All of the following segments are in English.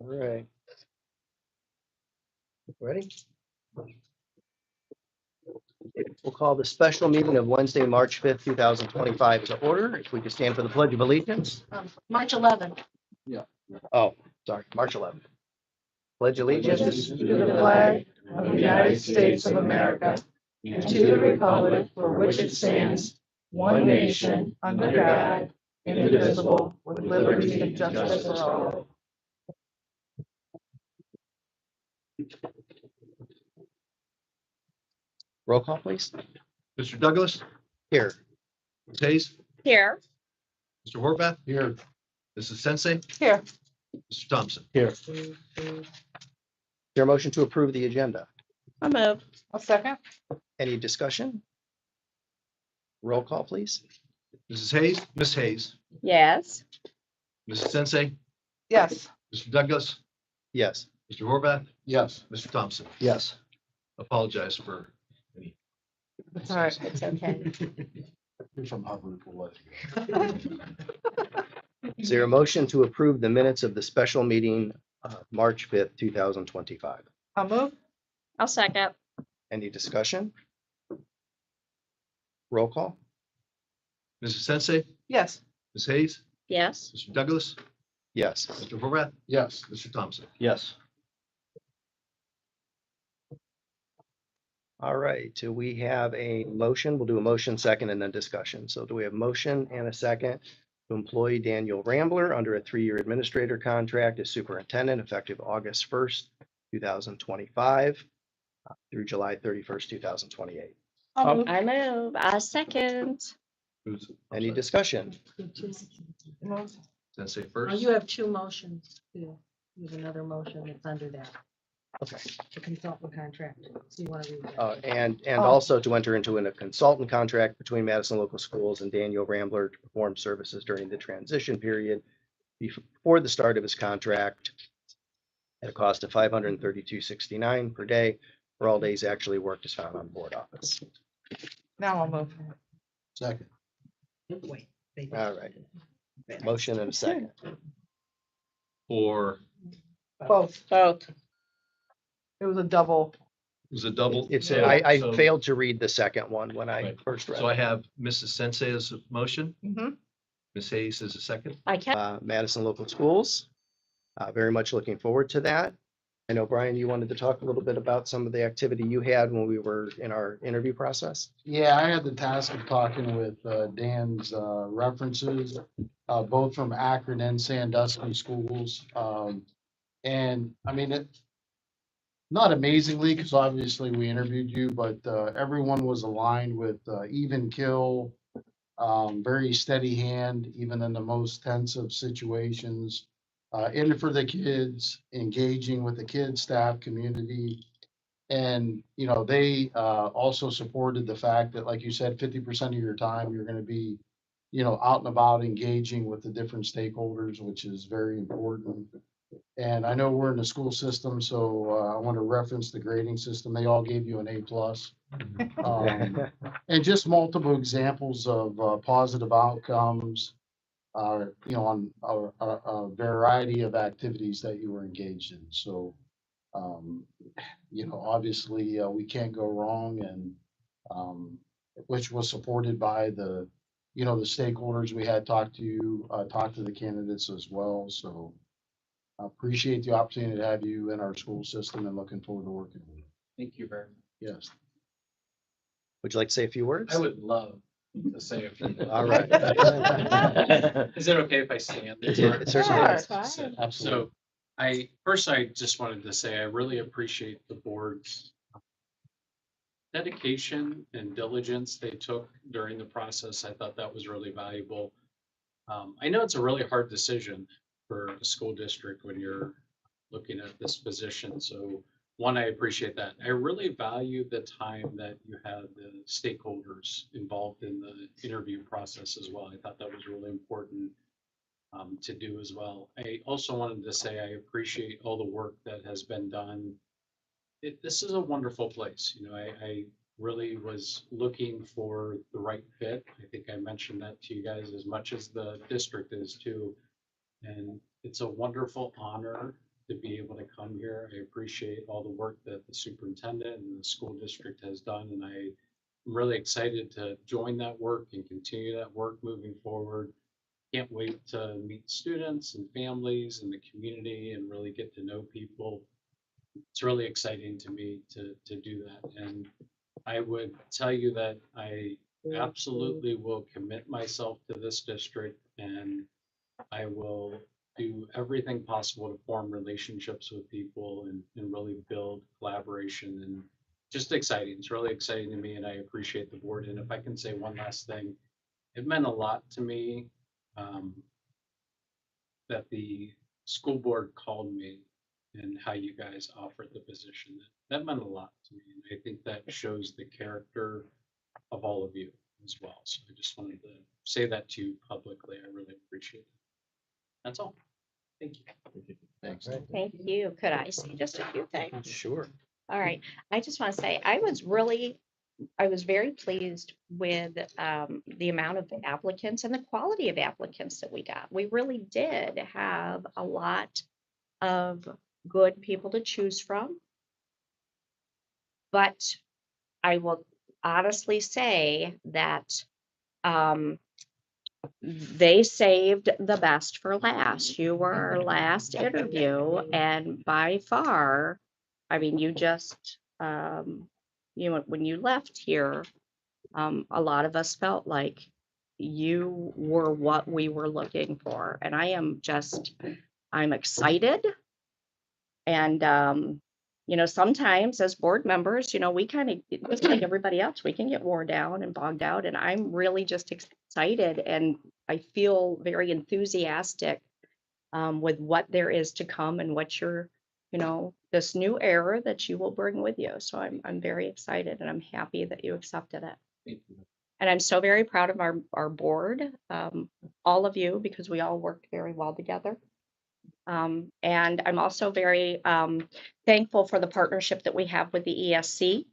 All right. Ready? We'll call the special meeting of Wednesday, March 5th, 2025 to order. If we could stand for the Pledge of Allegiance. March 11th. Oh, sorry, March 11th. Pledge allegiance To the flag of the United States of America and to the republic for which it stands, one nation, under God, indivisible, with liberty and justice for all. Roll call, please. Mr. Douglas, Here. Ms. Hayes, Here. Mr. Horvath. Here. Mrs. Sensei, Here. Mr. Thompson. Here. Is there a motion to approve the agenda? I move. A second. Any discussion? Roll call, please. Mrs. Hayes, Miss Hayes, Yes. Mrs. Sensei, Yes. Mr. Douglas, Yes. Mr. Horvath, Yes. Mr. Thompson. Yes. Apologize for any. It's all right. It's okay. Here's some Hubbard for Is there a motion to approve the minutes of the special meeting, March 5th, 2025? I'll move. I'll second. Any discussion? Roll call? Mrs. Sensei, Yes. Ms. Hayes, Yes. Mr. Douglas, Yes. Mr. Horvath, Yes. Mr. Thompson. Yes. All right, do we have a motion? We'll do a motion second and then discussion. So do we have motion and a second to employ Daniel Rambler under a 3-year administrator contract as superintendent effective August 1st, 2025 through July 31st, 2028? I move. I second. Who's? Any discussion? Sensei Oh, first. you have two motions too. You have another motion that's under that, Okay. the consultant contract. So you want to read that? And Oh. also to enter into a consultant contract between Madison Local Schools and Daniel Rambler to perform services during the transition period before the start of his contract at a cost of $532.69 per day for all days actually worked as found on board office. Now I'll move. Second. Wait. they- All right. Motion and a second. Or Both. Both. It was a double. was it double? It's, I So- failed to read the second one when I Right. first read So I it. have Mrs. Sensei as a motion, Mm-hmm. Ms. Hayes as a second. I can. Madison Local Schools. Very much looking forward to that. I know, Brian, you wanted to talk a little bit about some of the activity you had when we were in our interview process. Yeah, I had the task of talking with Dan's references, both from Akron and Sandusky schools. And I mean, not amazingly, because obviously we interviewed you, but everyone was aligned with even kill, very steady hand, even in the most tense of situations. In it for the kids, engaging with the kids, staff, community. And, you know, they also supported the fact that, like you said, 50% of your time, you're going to be, you know, out and about engaging with the different stakeholders, which is very important. And I know we're in the school system, so I want to reference the grading system. They all gave you an A+. And just multiple examples of positive outcomes, you know, on a variety of activities that you were engaged in. So, you know, obviously we can't go wrong, and which was supported by the, you know, the stakeholders we had talked to the candidates as well. So I appreciate the opportunity to have you in our school system and looking forward to working with you. Thank you very much. Yes. Would you like to say a few words? I would love to say a few. All right. Is it okay if I stand? It certainly Sure. is. Absolutely. So I just wanted to say, I really appreciate the board's dedication and diligence they took during the process. I thought that was really valuable. I know it's a really hard decision for a school district when you're looking at this position. So one, I appreciate that. I really value the time that you had the stakeholders involved in the interview process as well. I thought that was really important to do as well. I also wanted to say I appreciate all the work that has been done. This is a wonderful place. You know, I really was looking for the right fit. I think I mentioned that to you guys as much as the district is too. And it's a wonderful honor to be able to come here. I appreciate all the work that the superintendent and the school district has done, and I'm really excited to join that work and continue that work moving forward. Can't wait to meet students and families and the community and really get to know people. It's really exciting to me to do that. And I would tell you that I absolutely will commit myself to this district, and I will do everything possible to form relationships with people and really build collaboration, and just exciting. It's really exciting to me, and I appreciate the board. And if I can say one last thing, it meant a lot to me um, that the school board called me and how you guys offered the position. That meant a lot to me. And I think that shows the character of all of you as well. So I just wanted to say that to you publicly. I really appreciate it. That's all. Thank you. Thanks. Thank you. Could I say just a few things? Sure. All right. I just want to say, I was very pleased with the amount of applicants and the quality of applicants that we got. We really did have a lot of good people to choose from. But I will honestly say that they saved the best for last. You were our last interview, and by far, I mean, you just, when you left here, a lot of us felt like you were what we were looking for. And I'm excited. And, sometimes as board members, we kind of, just like everybody else, we can get worn down and bogged out. And I'm really just excited, and I feel very enthusiastic with what there is to come and what this new era that you will bring with you. So I'm very excited, and I'm happy that you accepted it. Thank you. And I'm so very proud of our board, all of you, because we all worked very well together. And I'm also very thankful for the partnership that we have with the ESC.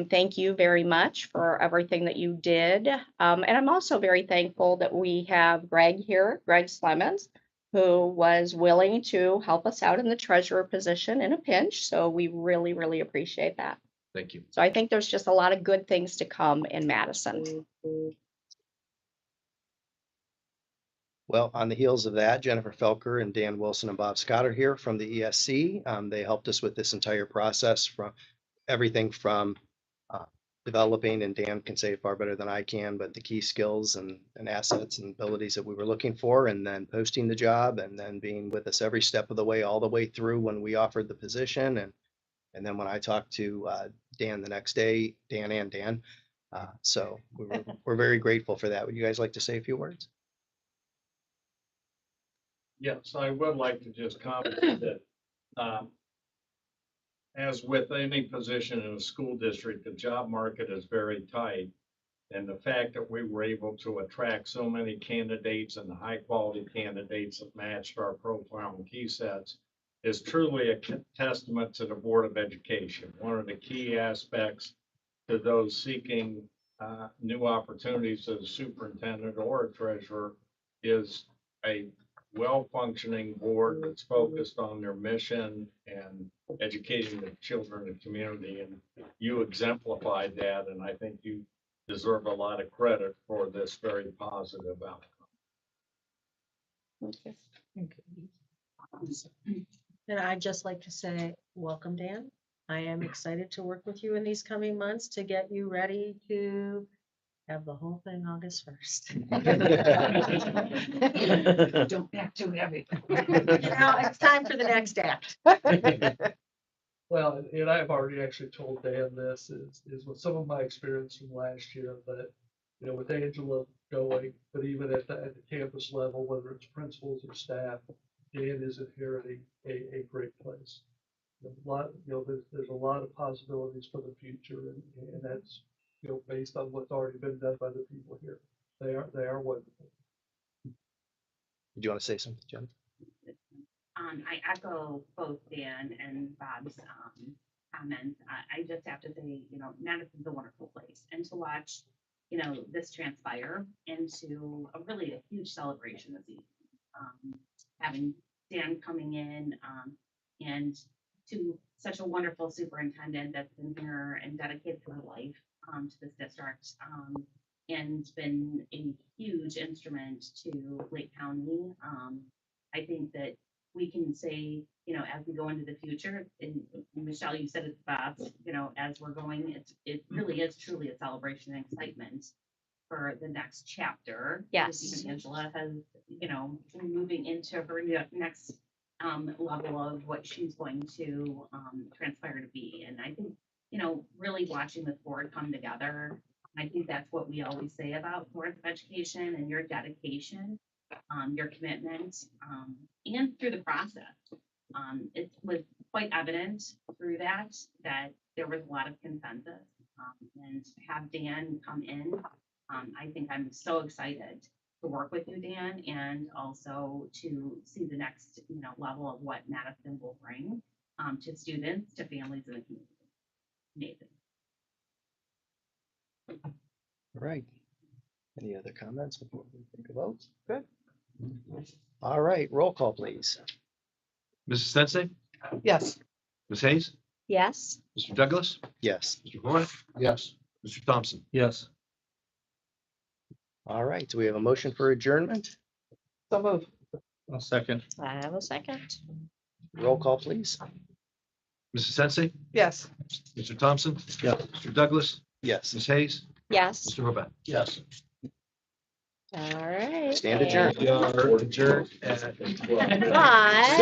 Thank you very much for everything that you did. And I'm also very thankful that we have Greg here, Greg Slemons, who was willing to help us out in the treasurer position in a pinch. So we really, really appreciate that. Thank you. So I think there's just a lot of good things to come in Madison. Well, on the heels of that, Jennifer Felker and Dan Wilson and Bob Scott are here from the ESC. They helped us with this entire process, from everything from developing, and Dan can say it far better than I can, but the key skills and assets and abilities that we were looking for, and then posting the job, and then being with us every step of the way, all the way through when we offered the position. And then when I talked to Dan the next day, Dan. So we're very grateful for that. Would you guys like to say a few words? Yes, I would like to just comment that, as with any position in a school district, the job market is very tight. And the fact that we were able to attract so many candidates and the high quality candidates that matched our profile and key sets is truly a testament to the Board of Education. One of the key aspects to those seeking new opportunities as a superintendent or a treasurer is a well-functioning board that's focused on their mission and educating the children and community. And you exemplified that, and I think you deserve a lot of credit for this very positive outcome. And I'd just like to say, welcome, Dan. I am excited to work with you in these coming months to get you ready to have the whole thing August 1st. Don't back too heavy. It's time for the next act. Well, and I've already actually told Dan this is with some of my experience from last year, that, with Angela going, but even at the campus level, whether it's principals or staff, Dan is inheriting a great place. There's a lot of possibilities for the future, and that's, based on what's already been done by the people here. They are wonderful. Do you want to say something, Jen? I echo both Dan and Bob's comments. I just have to say, Madison's a wonderful place, and to watch, this transpire into a huge celebration this evening. Having Dan coming in, and to such a wonderful superintendent that's been here and dedicated her life, to this district, and been a huge instrument to Lake County. I think that we can say, you know, as we go into the future, and Michelle, you said it's best, you know, as we're going, it really is truly a celebration and excitement for the next chapter. because Yes. even Angela has, you know, moving into her next level of what she's going to transpire to be. And I think, you know, really watching this board come together, I think that's what we always say about boards of education and your dedication, your commitment, and through the process. It was quite evident through that there was a lot of consensus. And to have Dan come in, I think I'm so excited to work with you, Dan, and also to see the next, you know, level of what Madison will bring to students, to families, and the community. Amazing. All right. Any other comments before we take a vote? Good. All right, roll call, please. Mrs. Sensei, Yes. Ms. Hayes, Yes. Mr. Douglas, Yes. Mr. Horvath, Yes. Mr. Thompson. Yes. All right, do we have a motion for adjournment? So move. A second. I have a second. Roll call, please. Mrs. Sensei, Yes. Mr. Thompson. Yes. Mr. Douglas, Yes. Ms. Hayes, Yes. Mr. Horvath. Yes. All right. Stand adjourned. We are adjourned at Bye.